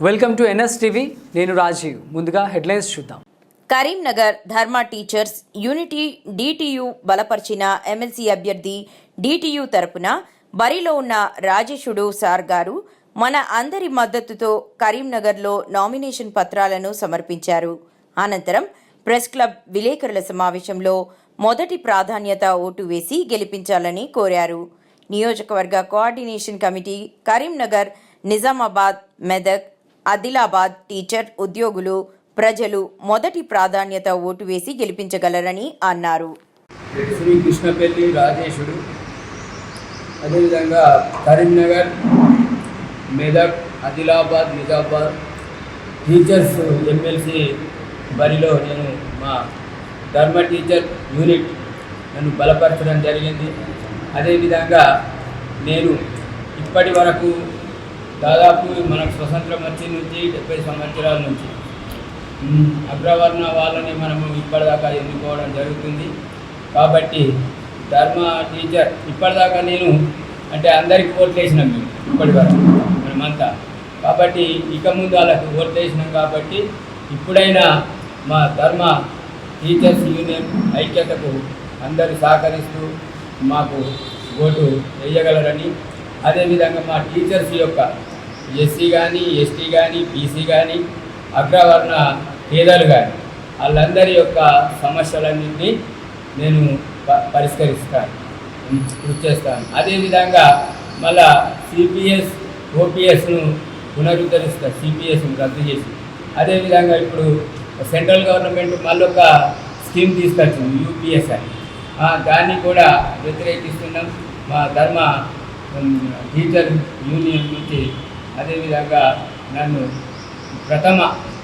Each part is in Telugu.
Welcome to NS TV. నేను రాజీవ్. ముందుగా హెడ్లైన్స్ చూద్దాం. కరీంనగర్ ధర్మ టీచర్స్ యూనిటీ డిటియు బలపరిచిన ఎమ్మెల్సీ అభ్యర్థి డిటియు తరపున బరిలో ఉన్న రాజేశుడు సార్ గారు మన అందరి మద్దతుతో కరీంనగర్లో నామినేషన్ పత్రాలను సమర్పించారు. అనంతరం ప్రెస్ క్లబ్ విలేకరుల సమావేశంలో మొదటి ప్రాధాన్యత ఓటు వేసి గెలిపించాలని కోరారు. నియోజకవర్గ coordination committee Karimnagar, Nizamabad, Medak, Adilabad teacher ఉద్యోగులు, ప్రజలు మొదటి ప్రాధాన్యత ఓటు వేసి గెలిపించగలరని అన్నారు. శ్రీ కృష్ణపల్లి రాజేశుడు, అదేవిధంగా కరీంనగర్, మెదక్, ఆదిలాబాద్, నిజామాబాద్ టీచర్స్ ఎమ్మెల్సీ బరిలో నేను మా ధర్మ టీచర్ యూనిట్ నన్ను బలపరచడం జరిగింది. అదేవిధంగా నేను ఇప్పటి వరకు దాదాపు మనకు స్వతంత్రం వచ్చి నుంచి 70 సంవత్సరాల నుంచి అగ్రవర్ణ వాళ్ళని మనము ఇప్పటిదాకా ఎన్నుకోవడం జరుగుతుంది. కాబట్టి ధర్మ టీచర్ ఇప్పటిదాకా నేను అంటే అందరికి ఓట్లు వేసినాం మేము ఇప్పటి వరకు మనమంతా. కాబట్టి ఇక ముందు వాళ్ళకి ఓట్లు వేసినాం. కాబట్టి ఇప్పుడైనా మా ధర్మ టీచర్స్ యూనియన్ ఐక్యతకు అందరూ సహకరిస్తూ మాకు ఓటు వేయగలరని, అదేవిధంగా మా టీచర్స్ యొక్క ఎస్సీ కానీ, ఎస్టీ కానీ, బీసీ కానీ, అగ్రవర్ణ పేదలు కానీ వాళ్ళందరి యొక్క సమస్యలన్నింటినీ నేను పరిష్కరిస్తాను, కృషి చేస్తాను. అదేవిధంగా మళ్ళా సిపిఎస్, ఓపీఎస్ను పునరుద్ధరిస్తాను, సిపిఎస్ను రద్దు చేసి. అదేవిధంగా ఇప్పుడు సెంట్రల్ గవర్నమెంట్ మళ్ళొక స్కీమ్ తీసుకొచ్చింది యూపీఎస్ అని, దాన్ని కూడా వ్యతిరేకిస్తున్నాం మా ధర్మ టీచర్ యూనియన్ నుంచి. అదేవిధంగా నన్ను ప్రథమ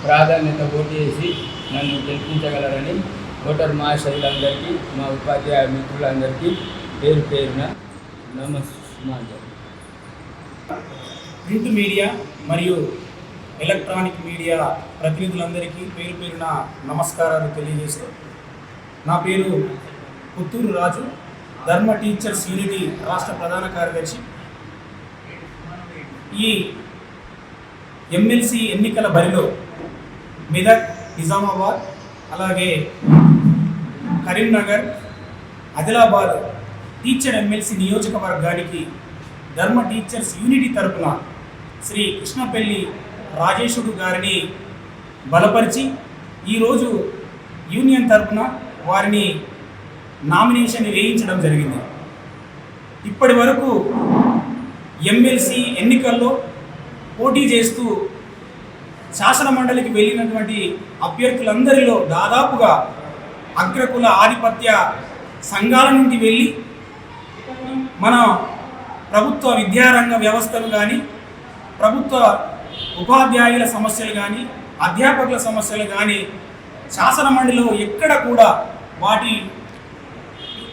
ప్రాధాన్యత ఓటు వేసి నన్ను గెలిపించగలరని ఓటర్ మహాశయులందరికీ, మా ఉపాధ్యాయ మిత్రులందరికీ పేరు పేరున నమస్కారం. ప్రింట్ మీడియా మరియు ఎలక్ట్రానిక్ మీడియా ప్రతినిధులందరికీ పేరు పేరున నమస్కారాలు తెలియజేస్తూ, నా పేరు పుత్తూరు రాజు, ధర్మ టీచర్స్ యూనిటీ రాష్ట్ర ప్రధాన కార్యదర్శి. ఈ ఎమ్మెల్సీ ఎన్నికల బరిలో మెదక్, నిజామాబాద్, అలాగే కరీంనగర్, ఆదిలాబాద్ టీచర్ ఎమ్మెల్సీ నియోజకవర్గానికి ధర్మ టీచర్స్ యూనిటీ తరపున శ్రీ కృష్ణపల్లి రాజేశుడు గారిని బలపరిచి ఈరోజు యూనియన్ తరపున వారిని నామినేషన్ వేయించడం జరిగింది. ఇప్పటి వరకు ఎమ్మెల్సీ ఎన్నికల్లో పోటీ చేస్తూ శాసన మండలికి వెళ్ళినటువంటి అభ్యర్థులందరిలో దాదాపుగా అగ్రకుల ఆధిపత్య సంఘాల నుండి వెళ్ళి మన ప్రభుత్వ విద్యారంగ వ్యవస్థలు కానీ, ప్రభుత్వ ఉపాధ్యాయుల సమస్యలు కానీ, అధ్యాపకుల సమస్యలు కానీ శాసన మండలిలో ఎక్కడ కూడా వాటి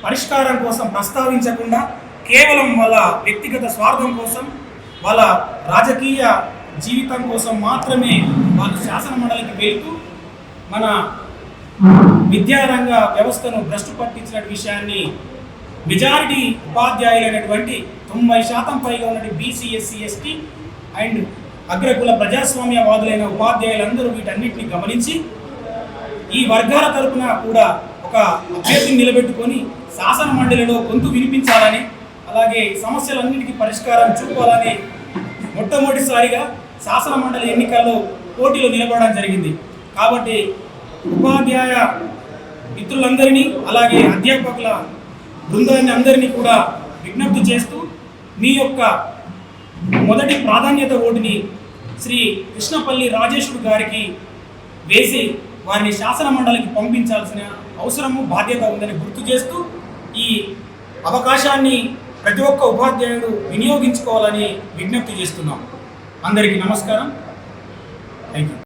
పరిష్కారం కోసం ప్రస్తావించకుండా కేవలం వాళ్ళ వ్యక్తిగత స్వార్థం కోసం, వాళ్ళ రాజకీయ జీవితం కోసం మాత్రమే వాళ్ళు శాసన మండలికి వెళ్తూ మన విద్యారంగ వ్యవస్థను భ్రష్టు పట్టించిన విషయాన్ని మెజారిటీ ఉపాధ్యాయులైనటువంటి 90% పైగా ఉన్నటువంటి బీసీ, ఎస్సీ, ఎస్టీ అండ్ అగ్రకుల ప్రజాస్వామ్యవాదులైన ఉపాధ్యాయులందరూ వీటన్నిటిని గమనించి ఈ వర్గాల తరపున కూడా ఒక అభ్యర్థిని నిలబెట్టుకొని శాసన మండలిలో గొంతు వినిపించాలని, అలాగే సమస్యలన్నిటికీ పరిష్కారం చూపాలని మొట్టమొదటిసారిగా శాసన మండలి ఎన్నికల్లో పోటీలో నిలబడడం జరిగింది. కాబట్టి ఉపాధ్యాయ మిత్రులందరినీ, అలాగే అధ్యాపకుల బృందాన్ని అందరినీ కూడా విజ్ఞప్తి చేస్తూ మీ యొక్క మొదటి ప్రాధాన్యత ఓటుని శ్రీ కృష్ణపల్లి రాజేశుడు గారికి వేసి వారిని శాసన మండలికి పంపించాల్సిన అవసరము, బాధ్యత ఉందని గుర్తు చేస్తూ ఈ అవకాశాన్ని ప్రతి ఒక్క ఉపాధ్యాయుడు వినియోగించుకోవాలని విజ్ఞప్తి చేస్తున్నాం. అందరికీ నమస్కారం. Thank you.